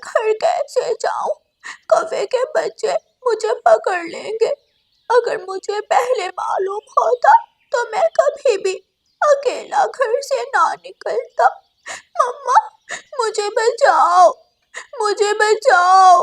گھر کیسے جاؤں؟ کوے کے بچے مجھے پکڑ لیں گے۔ اگر مجھے پہلے معلوم ہوتا تو میں کبھی بھی اکیلا گھر سے نہ نکلتا۔ مما مجھے بچاؤ، مجھے بچاؤ۔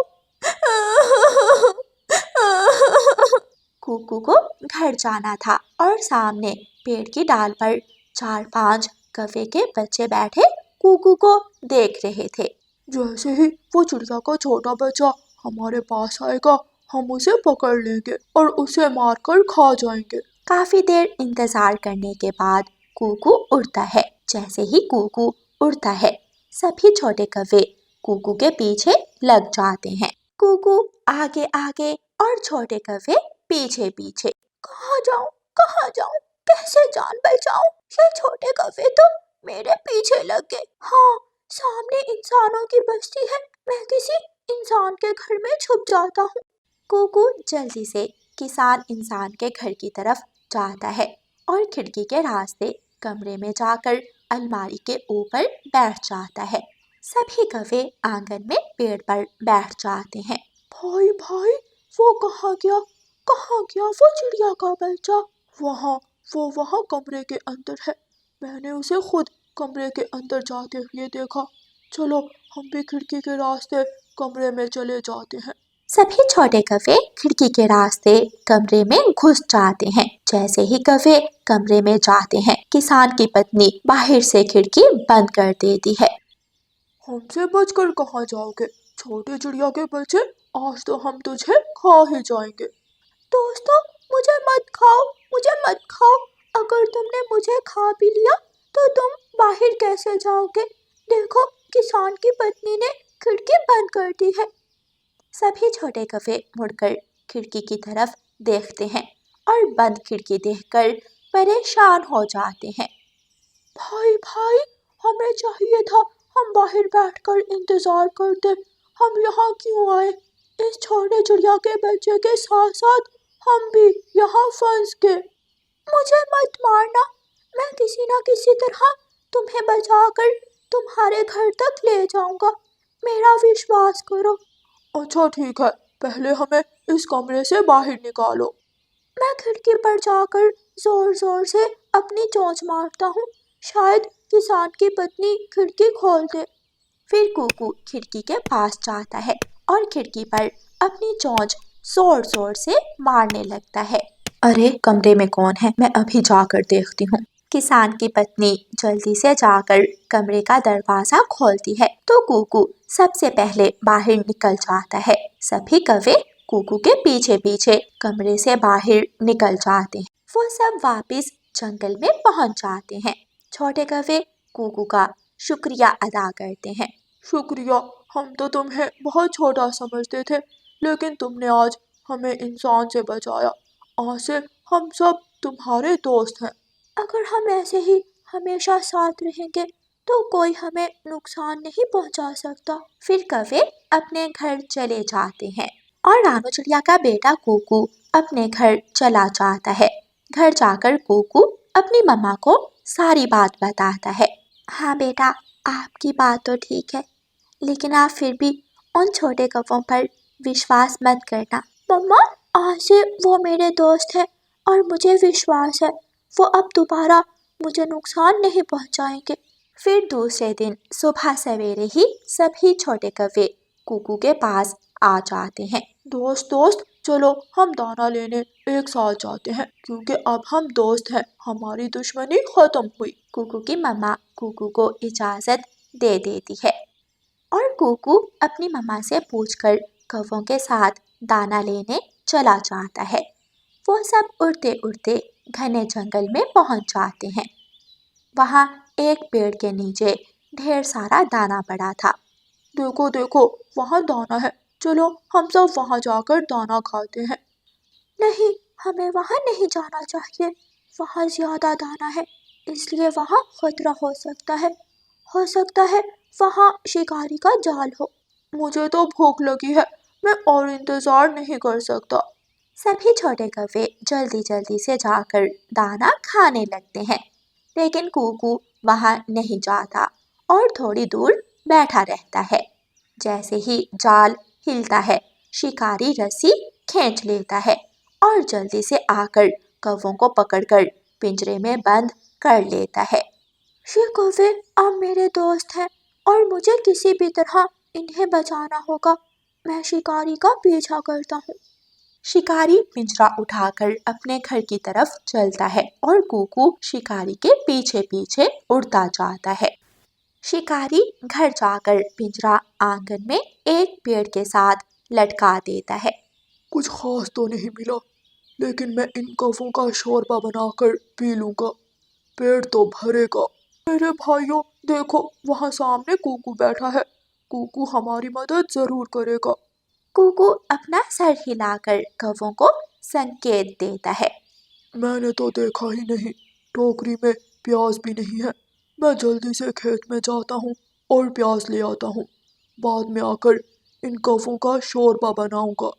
کوکو کو گھر جانا تھا اور سامنے پیڑ کی ڈال پر 4-5 کوے کے بچے بیٹھے کوکو کو دیکھ رہے تھے۔ جیسے ہی وہ چڑیا کا چھوٹا بچہ ہمارے پاس آئے گا ہم اسے پکڑ لیں گے اور اسے مار کر کھا جائیں گے۔ کافی دیر انتظار کرنے کے بعد کوکو اڑتا ہے۔ جیسے ہی کوکو اڑتا ہے سبھی چھوٹے کوے کوکو کے پیچھے لگ جاتے ہیں۔ کوکو آگے آگے اور چھوٹے کوے پیچھے پیچھے۔ کہاں جاؤں، کہاں جاؤں، کیسے جان بچاؤں؟ یہ چھوٹے کوے تو میرے پیچھے لگ گئے۔ ہاں سامنے انسانوں کی بستی ہے، میں کسی انسان کے گھر میں چھپ جاتا ہوں۔ کوکو جلدی سے کسان انسان کے گھر کی طرف جاتا ہے اور کھڑکی کے راستے کمرے میں جا کر الماری کے اوپر بیٹھ جاتا ہے۔ سبھی کوے آنگن میں پیڑ پر بیٹھ جاتے ہیں۔ بھائی بھائی وہ کہاں گیا؟ کہاں گیا وہ چڑیا کا بچہ؟ وہاں کمرے کے اندر ہے، میں نے اسے خود کمرے کے اندر جاتے ہوئے دیکھا۔ چلو ہم بھی کھڑکی کے راستے کمرے میں چلے جاتے ہیں۔ سبھی چھوٹے کوے کھڑکی کے راستے کمرے میں گھس جاتے ہیں۔ جیسے ہی کوے کمرے میں جاتے ہیں کسان کی پتنی باہر سے کھڑکی بند کر دیتی ہے۔ ہم سے بچ کر کہاں جاؤ گے چھوٹے چڑیا کے بچے؟ آج تو ہم تجھے کھا ہی جائیں گے۔ دوستو مجھے مت کھاؤ، مجھے مت کھاؤ۔ اگر تم نے مجھے کھا بھی لیا تو تم باہر کیسے جاؤ گے؟ دیکھو کسان کی پتنی نے کھڑکی بند کر دی ہے۔ سبھی چھوٹے کوے مڑ کر کھڑکی کی طرف دیکھتے ہیں اور بند کھڑکی دیکھ کر پریشان ہو جاتے ہیں۔ بھائی بھائی ہمیں چاہیے تھا ہم باہر بیٹھ کر انتظار کرتے، ہم یہاں کیوں آئے؟ اس چھوٹے چڑیا کے بچے کے ساتھ ساتھ ہم بھی یہاں پھنس گئے۔ مجھے مت مارنا، میں کسی نہ کسی طرح تمہیں بچا کر تمہارے گھر تک لے جاؤں گا، میرا وشواس کرو۔ اچھا ٹھیک ہے، پہلے ہمیں اس کمرے سے باہر نکالو۔ میں کھڑکی پر جا کر زور زور سے اپنی چونچ مارتا ہوں، شاید کسان کی پتنی کھڑکی کھول دے۔ پھر کوکو کھڑکی کے پاس جاتا ہے اور کھڑکی پر اپنی چونچ زور زور سے مارنے لگتا ہے۔ ارے کمرے میں کون ہے؟ میں ابھی جا کر دیکھتی ہوں۔ کسان کی پتنی جلدی سے جا کر کمرے کا دروازہ کھولتی ہے تو کوکو سب سے پہلے باہر نکل جاتا ہے۔ سبھی کوے کوکو کے پیچھے پیچھے کمرے سے باہر نکل جاتے ہیں۔ وہ سب واپس جنگل میں پہنچ جاتے ہیں۔ چھوٹے کوے کوکو کا شکریہ ادا کرتے ہیں۔ شکریہ، ہم تو تمہیں بہت چھوٹا سمجھتے تھے لیکن تم نے آج ہمیں انسان سے بچایا۔ آج سے ہم سب تمہارے دوست ہیں۔ اگر ہم ایسے ہی ہمیشہ ساتھ رہیں گے تو کوئی ہمیں نقصان نہیں پہنچا سکتا۔ پھر کوے اپنے گھر چلے جاتے ہیں اور رانو چڑیا کا بیٹا کوکو اپنے گھر چلا جاتا ہے۔ گھر جا کر کوکو اپنی مما کو ساری بات بتاتا ہے۔ ہاں بیٹا آپ کی بات تو ٹھیک ہے لیکن آپ پھر بھی ان چھوٹے کووں پر وشواس مت کرنا۔ مما آج سے وہ میرے دوست ہیں اور مجھے وشواس ہے وہ اب دوبارہ مجھے نقصان نہیں پہنچائیں گے۔ پھر دوسرے دن صبح سویرے ہی سبھی چھوٹے کوے کوکو کے پاس آ جاتے ہیں۔ دوست چلو ہم دانا لینے ایک ساتھ جاتے ہیں کیونکہ اب ہم دوست ہیں، ہماری دشمنی ختم ہوئی۔ کوکو کی مما کوکو کو اجازت دے دیتی ہے اور کوکو اپنی مما سے پوچھ کر کووں کے ساتھ دانا لینے چلا جاتا ہے۔ وہ سب اڑتے اڑتے گھنے جنگل میں پہنچ جاتے ہیں۔ وہاں ایک پیڑ کے نیچے ڈھیر سارا دانا پڑا تھا۔ دیکھو دیکھو وہاں دانا ہے، چلو ہم سب وہاں جا کر دانا کھاتے ہیں۔ نہیں ہمیں وہاں نہیں جانا چاہیے، وہاں زیادہ دانا ہے اس لیے وہاں خطرہ ہو سکتا ہے وہاں شکاری کا جال ہو۔ مجھے تو بھوک لگی ہے، میں اور انتظار نہیں کر سکتا۔ سبھی چھوٹے کوے جلدی جلدی سے جا کر دانا کھانے لگتے ہیں لیکن کوکو وہاں نہیں جاتا اور تھوڑی دور بیٹھا رہتا ہے۔ जैसे ही जाल हिलता है, शिकारी रस्सी खींच लेता है और जल्दी से आकर कौवों को पकड़कर पिंजरे में बंद कर लेता है। ये कौवे अब मेरे दोस्त हैं और मुझे किसी भी तरह इन्हें बचाना होगा। मैं शिकारी का पीछा करता हूँ। शिकारी पिंजरा उठाकर अपने घर की तरफ चलता है और कुकू शिकारी के पीछे पीछे उड़ता जाता है। शिकारी घर जाकर पिंजरा आंगन में एक पेड़ के साथ लटका देता है। कुछ खास तो नहीं मिला, लेकिन मैं इन कौवों का शोरबा बनाकर पी लूंगा। पेट तो भरेगा। मेरे भाइयों, देखो वहाँ सामने कुकू बैठा है। कुकू हमारी मदद जरूर करेगा। कुकू अपना सर हिलाकर कौवों को संकेत देता है। मैंने तो देखा ही नहीं, टोकरी में प्याज भी नहीं है। मैं जल्दी से खेत में जाता हूँ और प्याज ले आता हूँ। बाद में आकर इन कौवों का शोरबा बनाऊंगा।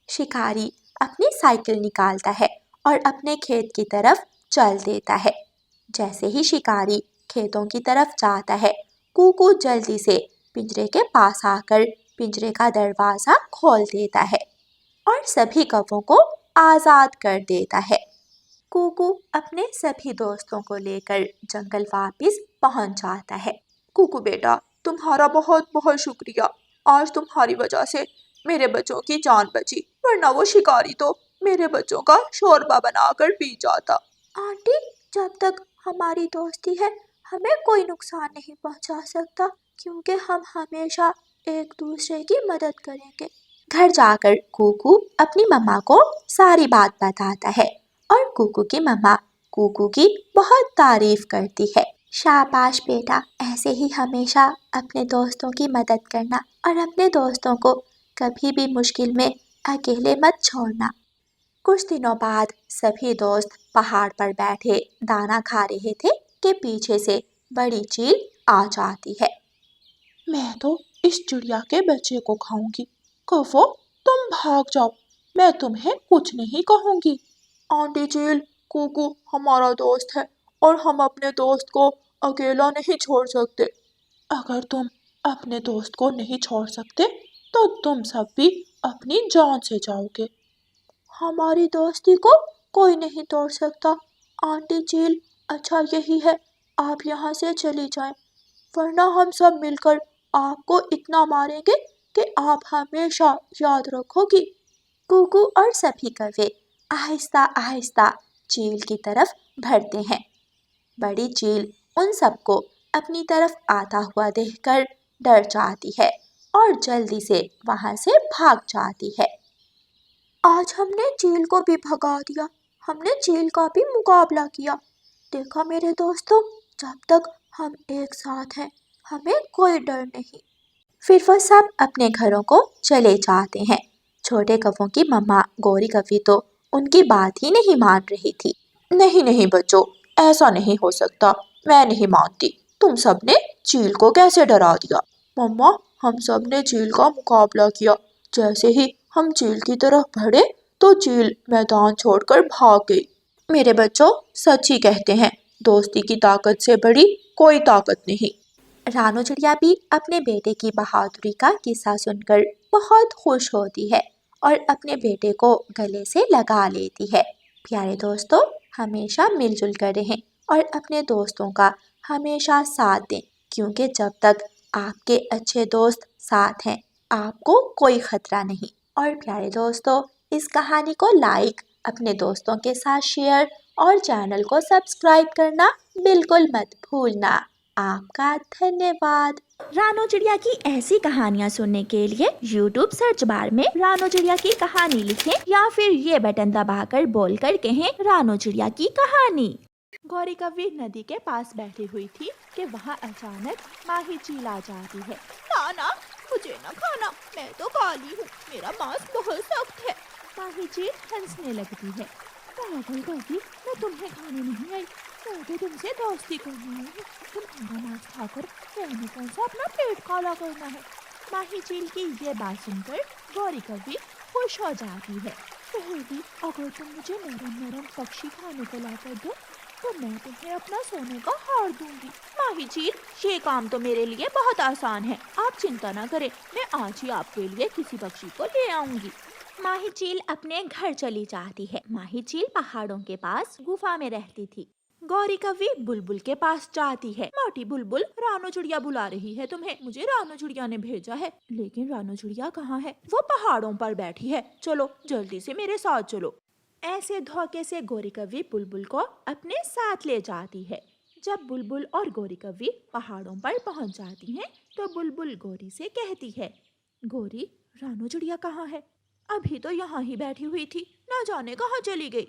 शिकारी अपनी साइकिल निकालता है और अपने खेत की तरफ चल देता है। जैसे ही शिकारी खेतों की तरफ जाता है, कुकू जल्दी से पिंजरे के पास आकर पिंजरे का दरवाजा खोल देता है और सभी कौवों को आजाद कर देता है। कुकू अपने सभी दोस्तों को लेकर जंगल वापस पहुंच जाता है। कुकू बेटा, तुम्हारा बहुत बहुत शुक्रिया। आज तुम्हारी वजह से मेरे बच्चों की जान बची, वरना वो शिकारी तो मेरे बच्चों का शोरबा बनाकर पी जाता। आंटी, जब तक हमारी दोस्ती है हमें कोई नुकसान नहीं पहुंचा सकता, क्योंकि हम हमेशा एक दूसरे की मदद करेंगे। घर जाकर कुकू अपनी मम्मा को सारी बात बताता है और कुकू की मम्मा कुकू की बहुत तारीफ करती है। शाबाश बेटा, ऐसे ही हमेशा अपने दोस्तों की मदद करना और अपने दोस्तों को कभी भी मुश्किल में अकेले मत छोड़ना। कुछ दिनों बाद सभी दोस्त पहाड़ पर बैठे दाना खा रहे थे कि पीछे से बड़ी चील आ जाती है। मैं तो इस चिड़िया के बच्चे को खाऊंगी। कौवो, तुम भाग जाओ, मैं तुम्हें कुछ नहीं कहूंगी। आंटी चील, कुकू हमारा दोस्त है और हम अपने दोस्त को अकेला नहीं छोड़ सकते। अगर तुम अपने दोस्त को नहीं छोड़ सकते तो तुम सब भी अपनी जान से जाओगे। हमारी दोस्ती को कोई नहीं तोड़ सकता। आंटी चील, अच्छा यही है आप यहाँ से चली जाएं, वरना हम सब मिलकर आपको इतना मारेंगे कि आप हमेशा याद रखोगी। कुकू और सभी कौवे आहिस्ता आहिस्ता चील की तरफ बढ़ते हैं। बड़ी चील उन सबको अपनी तरफ आता हुआ देखकर डर जाती है और जल्दी से वहां से भाग जाती है। आज हमने चील को भी भगा दिया, हमने चील का भी मुकाबला किया। देखा मेरे दोस्तों, जब तक हम एक साथ हैं हमें कोई डर नहीं। फिर वो सब अपने घरों को चले जाते हैं। छोटे कौवों की मम्मा गौरी कौवी तो उनकी बात ही नहीं मान रही थी। नहीं नहीं बच्चों, ऐसा नहीं हो सकता, मैं नहीं मानती। तुम सब ने चील को कैसे डरा दिया? मम्मा, हम सब ने चील का मुकाबला किया। जैसे ही हम चील की तरफ बढ़े तो चील मैदान छोड़कर भाग गई। मेरे बच्चों, सच ही कहते हैं, दोस्ती की ताकत से बड़ी कोई ताकत नहीं। रानू चिड़िया भी अपने बेटे की बहादुरी का किस्सा सुनकर बहुत खुश होती है और अपने बेटे को गले से लगा लेती है। प्यारे दोस्तों, हमेशा मिलजुल कर रहें और अपने दोस्तों का हमेशा साथ दें, क्योंकि जब तक आपके अच्छे दोस्त साथ हैं आपको कोई खतरा नहीं। और प्यारे दोस्तों, इस कहानी को लाइक, अपने दोस्तों के साथ शेयर और चैनल को सब्सक्राइब करना बिल्कुल मत भूलना। आपका धन्यवाद। रानू चिड़िया की ऐसी कहानियाँ सुनने के लिए YouTube सर्च बार में रानू चिड़िया की कहानी लिखें या फिर ये बटन दबाकर बोलकर कहें रानू चिड़िया की कहानी। गौरी कौवी नदी के पास बैठी हुई थी कि वहाँ अचानक माही चील आ जाती है। ना, मुझे ना खाना, मैं तो काली हूँ, मेरा मांस बहुत सख्त है। माही चील हंसने लगती है। पागल कौवी, मैं तुम्हें खाने नहीं आई, मैं तो तुमसे दोस्ती करनी आई हूँ। तुम्हारा मांस खाकर मैंने कौन सा अपना पेट काला करना है। माही चील की ये बात सुनकर गौरी कौवी खुश हो जाती है। कहेगी, अगर तुम मुझे नरम नरम पक्षी खाने को ला कर दो तो मैं तुम्हें अपना सोने का हार दूंगी। माही झील, ये काम तो मेरे लिए बहुत आसान है, आप चिंता ना करें, मैं आज ही आपके लिए किसी पक्षी को ले आऊंगी। माही झील अपने घर चली जाती है। माही झील पहाड़ों के पास गुफा में रहती थी। गौरी कव्वी बुलबुल के पास जाती है। मोटी बुलबुल, रानो चिड़िया बुला रही है तुम्हें, मुझे रानो चिड़िया ने भेजा है। लेकिन रानो चिड़िया कहाँ है? वो पहाड़ों पर बैठी है, चलो जल्दी से मेरे साथ चलो। ऐसे धोखे से गौरी कव्वी बुलबुल को अपने साथ ले जाती है। जब बुलबुल और गौरी कव्वी पहाड़ों पर पहुंच जाती हैं, तो बुलबुल गौरी से कहती है, गौरी, रानो चिड़िया कहाँ है? अभी तो यहाँ ही बैठी हुई थी, ना जाने कहाँ चली गई।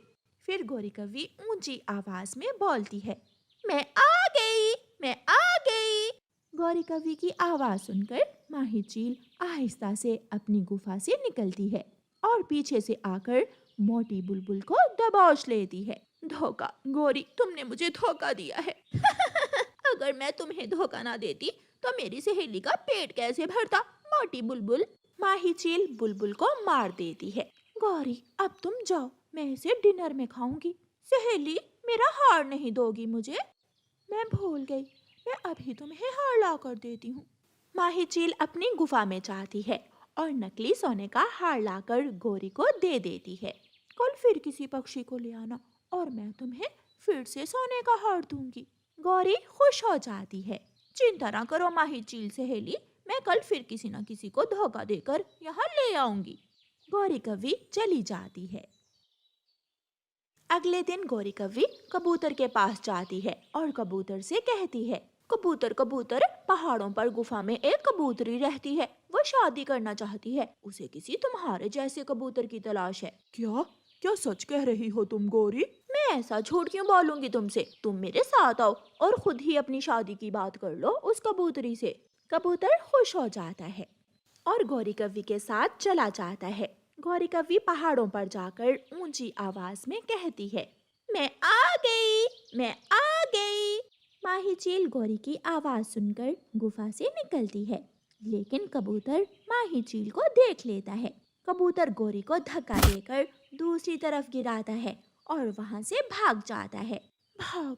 फिर गौरी कव्वी ऊंची आवाज में बोलती है, मैं आ गई, मैं आ गई। गौरी कव्वी की आवाज सुनकर माही झील आहिस्ता से अपनी गुफा से निकलती है और पीछे से आकर मोटी बुलबुल को दबोच लेती है। धोखा, गौरी, तुमने मुझे धोखा दिया है। अगर मैं तुम्हें धोखा ना देती तो मेरी सहेली का पेट कैसे भरता? मोटी बुलबुल। माही झील बुलबुल को मार देती है। गौरी, अब तुम जाओ, मैं इसे डिनर में खाऊंगी। सहेली, मेरा हार नहीं दोगी मुझे? मैं भूल गई, मैं अभी तुम्हें हार ला कर देती हूँ। माही झील अपनी गुफा में जाती है और नकली सोने का हार लाकर गौरी को दे देती है। कल फिर किसी पक्षी को ले आना और मैं तुम्हें फिर से सोने का हार दूंगी। गौरी खुश हो जाती है। चिंता ना करो माही झील सहेली, मैं कल फिर किसी न किसी को धोखा देकर यहाँ ले आऊंगी। गौरी कव्वी चली जाती है। अगले दिन गौरी कव्वी कबूतर के पास जाती है और कबूतर से कहती है, कबूतर कबूतर, पहाड़ों पर गुफा में एक कबूतरी रहती है, वो शादी करना चाहती है, उसे किसी तुम्हारे जैसे कबूतर की तलाश है। क्या क्या सच कह रही हो तुम गौरी? मैं ऐसा झूठ क्यों बोलूंगी तुमसे? तुम मेरे साथ आओ और खुद ही अपनी शादी की बात कर लो उस कबूतरी से। कबूतर खुश हो जाता है और गौरी कव्वी के साथ चला जाता है। गौरी कव्वी पहाड़ों पर जाकर ऊंची आवाज में कहती है, मैं आ गई, मैं आ गई। माही झील गौरी की आवाज सुनकर गुफा से निकलती है, लेकिन कबूतर माही झील को देख लेता है। कबूतर गौरी को धक्का देकर दूसरी तरफ गिराता है और वहां से भाग जाता है। भाग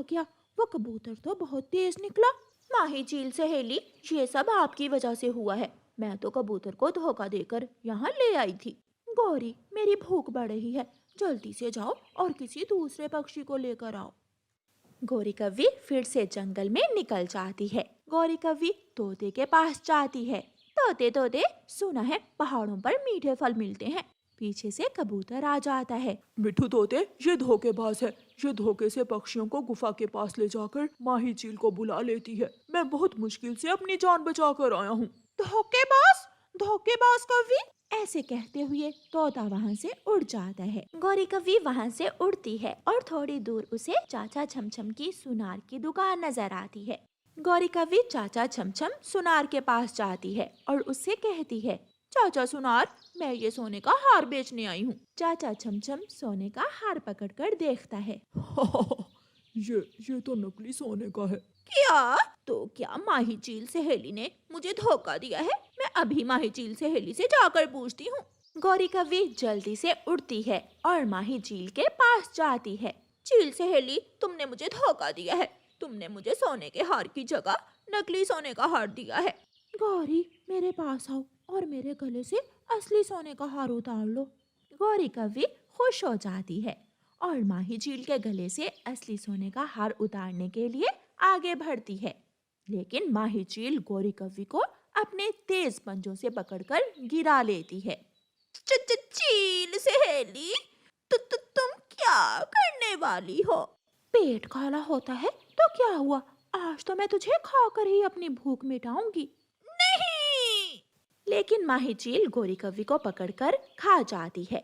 गया, वो कबूतर तो बहुत तेज निकला। माही झील सहेली, ये सब आपकी वजह से हुआ है, मैं तो कबूतर को धोखा देकर यहाँ ले आई थी। गौरी, मेरी भूख बढ़ रही है, जल्दी से जाओ और किसी दूसरे पक्षी को लेकर आओ। गौरी कव्वी फिर से जंगल में निकल जाती है। गौरी कव्वी तोते के पास जाती है। तोते तोते, सुना है पहाड़ों पर मीठे फल मिलते हैं। पीछे से कबूतर आ जाता है। मिठू तोते, ये धोखेबाज है, ये धोखे से पक्षियों को गुफा के पास ले जाकर माही झील को बुला लेती है। मैं बहुत मुश्किल से अपनी जान बचा कर आया हूँ। धोखेबाज, धोखेबाज कव्वी, ऐसे कहते हुए तोता वहाँ से उड़ जाता है। गौरी कव्वी वहाँ से उड़ती है और थोड़ी दूर उसे चाचा छमछम की सुनार की दुकान नजर आती है। गौरी कव्वी चाचा छमछम सुनार के पास जाती है और उससे कहती है, चाचा सुनार, मैं ये सोने का हार बेचने आई हूँ। चाचा छमछम सोने का हार पकड़कर देखता है। ये तो नकली सोने का है। क्या? तो क्या माही झील सहेली ने मुझे धोखा दिया है? मैं अभी माही झील सहेली से जाकर पूछती हूँ। गौरी कव्वी जल्दी से उड़ती है और माही झील के पास जाती है। झील सहेली, तुमने मुझे धोखा दिया है, तुमने मुझे सोने के हार की जगह नकली सोने का हार दिया है। गौरी, मेरे पास आओ और मेरे गले से असली सोने का हार उतार लो। गौरी कव्वी खुश हो जाती है और माही झील के गले से असली सोने का हार उतारने के लिए आगे बढ़ती है, लेकिन माही झील गौरी कव्वी को अपने तेज पंजों से पकड़कर गिरा लेती है। झील सहेली, तुम क्या करने वाली हो? पेट काला होता है तो क्या हुआ, आज तो मैं तुझे खाकर ही अपनी भूख मिटाऊंगी। नहीं! लेकिन माही झील गौरी कव्वी को पकड़कर खा जाती है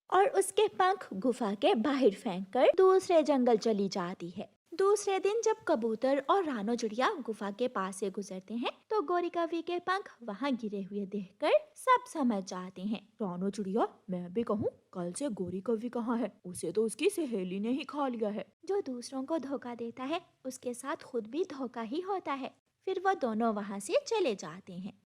और उसके पंख गुफा के बाहर फेंककर दूसरे जंगल चली जाती है। दूसरे दिन जब कबूतर और रानो चिड़िया गुफा के पास से गुजरते हैं, तो गौरी कव्वी के पंख वहाँ गिरे हुए देखकर सब समझ जाते हैं। रानो चिड़िया, मैं भी कहूँ, कल से गौरी कव्वी कहाँ है? उसे तो उसकी सहेली ने ही खा लिया है। जो दूसरों को धोखा देता है उसके साथ खुद भी धोखा ही होता है। फिर वो दोनों वहाँ से चले जाते हैं।